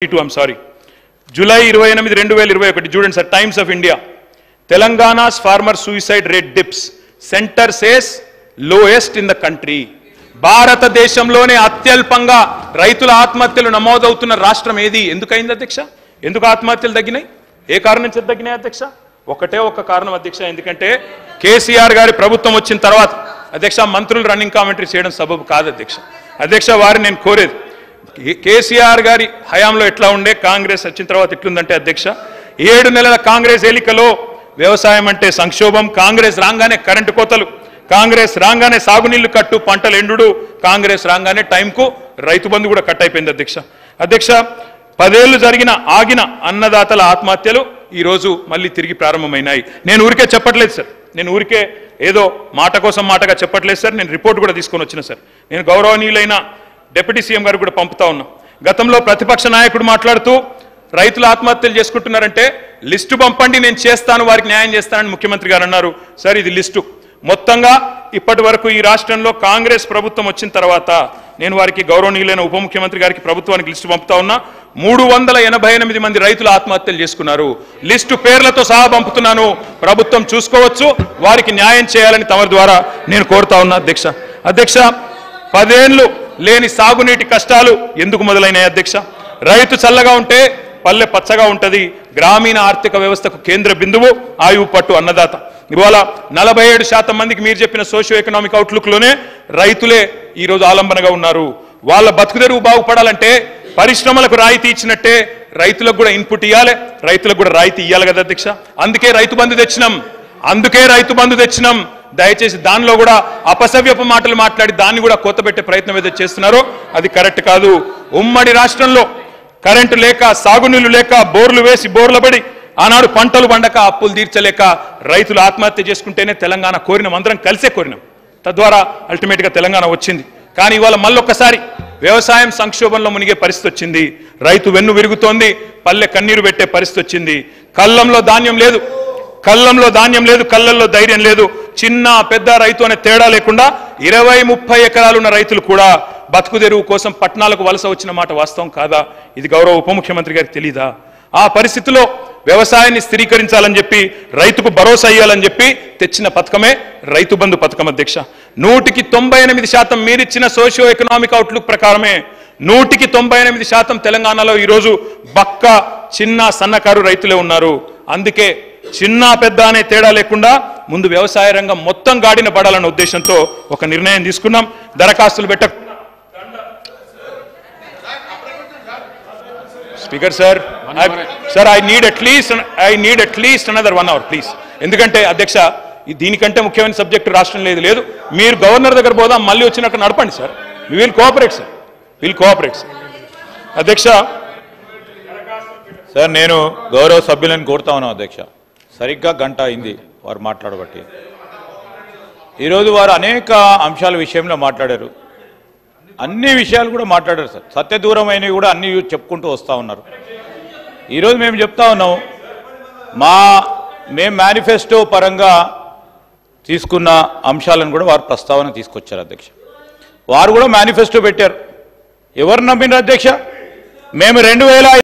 I'm sorry. July 28, 2021 చూడండి sir Times of India తెలంగాణ's farmer suicide rate dips center says lowest in the country భారతదేశంలోనే అత్యల్పంగా రైతుల ఆత్మహత్యలు నమోదవుతున్న రాష్ట్రం ఏది ఎందుకైంది అధ్యక్ష ఎందుకు ఆత్మహత్యలు తగ్గినాయి ఏ కారణం చేత తగ్గినాయి అధ్యక్ష ఒకటే ఒక కారణం అధ్యక్ష ఎందుకంటే కేసీఆర్ గారి ప్రభుత్వం వచ్చిన తర్వాత అధ్యక్ష మంత్రులు రన్నింగ్ కామెంటరీ చేయడం సబబు కాదు అధ్యక్ష వారిని నేను కోరేది కేసీఆర్ గారి హయాంలో ఎట్లా ఉండే కాంగ్రెస్ వచ్చిన తర్వాత ఎట్లుందంటే అధ్యక్ష 7 నెలల కాంగ్రెస్ ఏలికలో వ్యవసాయం అంటే సంక్షోభం కాంగ్రెస్ రాగానే కరెంటు కోతలు కాంగ్రెస్ రాగానే సాగునీళ్లు కట్టు పంటలు ఎండుడు కాంగ్రెస్ రాగానే టైంకు రైతు బంధు కూడా కట్ అయిపోయింది అధ్యక్ష 10 ఏళ్లు జరిగిన ఆగిన అన్నదాతల ఆత్మహత్యలు ఈ రోజు మళ్ళీ తిరిగి ప్రారంభమైనాయి నేను ఊరికే చెప్పట్లేదు సార్ నేను ఊరికే ఏదో మాట కోసం మాటగా చెప్పట్లేదు సార్ నేను రిపోర్ట్ కూడా తీసుకొని వచ్చిన సార్ నేను గౌరవనీయులైన డిప్యూటీ సీఎం గారు కూడా పంపుతా ఉన్నా గతంలో ప్రతిపక్ష నాయకుడు మాట్లాడుతూ రైతులు ఆత్మహత్యలు చేసుకుంటున్నారంటే లిస్టు పంపండి నేను చేస్తాను వారికి న్యాయం చేస్తానని ముఖ్యమంత్రి గారు అన్నారు సార్ ఇది లిస్టు మొత్తంగా ఇప్పటి వరకు ఈ రాష్ట్రంలో కాంగ్రెస్ ప్రభుత్వం వచ్చిన తర్వాత నేను వారికి గౌరవనీయులైన ఉప ముఖ్యమంత్రి గారికి ప్రభుత్వానికి లిస్టు పంపుతా ఉన్నా 388 మంది రైతులు ఆత్మహత్యలు చేసుకున్నారు లిస్టు పేర్లతో సహా పంపుతున్నాను ప్రభుత్వం చూసుకోవచ్చు వారికి న్యాయం చేయాలని తమ ద్వారా నేను కోరుతా ఉన్నా అధ్యక్ష 10 ఏళ్లు లేని సాగునీటి కష్టాలు ఎందుకు మొదలైనాయి అధ్యక్ష రైతు చల్లగా ఉంటే పల్లె పచ్చగా ఉంటది గ్రామీణ ఆర్థిక వ్యవస్థకు కేంద్ర బిందువు ఆయువు పట్టు అన్నదాత ఇవాళ 47% మందికి మీరు చెప్పిన సోషియో ఎకనామిక్ అవుట్లుక్ లోనే రైతులే ఈ రోజు ఆలంబనగా ఉన్నారు వాళ్ళ బతుకుదెరువు బాగుపడాలంటే పరిశ్రమలకు రాయితీ ఇచ్చినట్టే రైతులకు కూడా ఇన్పుట్ ఇవ్వాలి రైతులకు కూడా రాయితీ ఇవ్వాలి కదా అధ్యక్ష అందుకే రైతు బంధు తెచ్చినాం దయచేసి దానిలో కూడా అపసవ్యపు మాటలు మాట్లాడి దాన్ని కూడా కోతబెట్టే ప్రయత్నం ఏదో చేస్తున్నారో అది కరెక్ట్ కాదు ఉమ్మడి రాష్ట్రంలో కరెంటు లేక సాగునీళ్లు లేక బోర్లు వేసి బోర్ల పడి ఆనాడు పంటలు పండక అప్పులు తీర్చలేక రైతులు ఆత్మహత్య చేసుకుంటేనే తెలంగాణ కోరినాం అందరం కలిసే కోరినాం తద్వారా అల్టిమేట్గా తెలంగాణ వచ్చింది కానీ ఇవాళ మళ్ళొక్కసారి వ్యవసాయం సంక్షోభంలో మునిగే పరిస్థితి వచ్చింది రైతు వెన్ను విరుగుతోంది పల్లె కన్నీరు పెట్టే పరిస్థితి వచ్చింది కళ్ళంలో ధాన్యం లేదు కళ్ళల్లో ధైర్యం లేదు చిన్న పెద్ద రైతు అనే తేడా లేకుండా 20-30 ఎకరాలున్న రైతులు కూడా బతుకుదెరువు కోసం పట్టణాలకు వలస వచ్చిన మాట వాస్తవం కాదా ఇది గౌరవ ఉప ముఖ్యమంత్రి గారికి తెలీదా ఆ పరిస్థితిలో వ్యవసాయాన్ని స్థిరీకరించాలని చెప్పి రైతుకు భరోసా ఇవ్వాలని చెప్పి తెచ్చిన పథకమే రైతు బంధు పథకం అధ్యక్ష 198% మీరిచ్చిన సోషియో ఎకనామిక్ అవుట్లుక్ ప్రకారమే 198% తెలంగాణలో ఈరోజు బక్క చిన్న సన్నకారు రైతులే ఉన్నారు అందుకే చిన్న పెద్ద అనే తేడా లేకుండా ముందు వ్యవసాయ రంగం మొత్తం గాడిన పడాలన్న ఉద్దేశంతో ఒక నిర్ణయం తీసుకున్నాం దరఖాస్తులు speaker sir I need at least another 1 hour please ఎందుకంటే అధ్యక్ష దీనికంటే ముఖ్యమైన సబ్జెక్టు రాష్ట్రం లేదు మీరు గవర్నర్ దగ్గర పోదాం మళ్ళీ వచ్చినట్టు నడపండి సార్ విల్ కోఆపరేట్ సార్ అధ్యక్ష సార్ నేను గౌరవ సభ్యులను కోరుతా ఉన్నాను అధ్యక్ష సరిగ్గా గంట అయింది వారు మాట్లాడబట్టి ఈరోజు వారు అనేక అంశాల విషయంలో మాట్లాడారు అన్ని విషయాలు కూడా మాట్లాడారు సార్ సత్యదూరమైనవి కూడా అన్ని చెప్పుకుంటూ వస్తూ ఉన్నారు ఈరోజు మేము చెప్తా ఉన్నాం మేము మేనిఫెస్టో పరంగా తీసుకున్న అంశాలను కూడా వారు ప్రస్తావన తీసుకొచ్చారు అధ్యక్ష వారు కూడా మేనిఫెస్టో పెట్టారు ఎవరు నమ్మినారు అధ్యక్ష మేము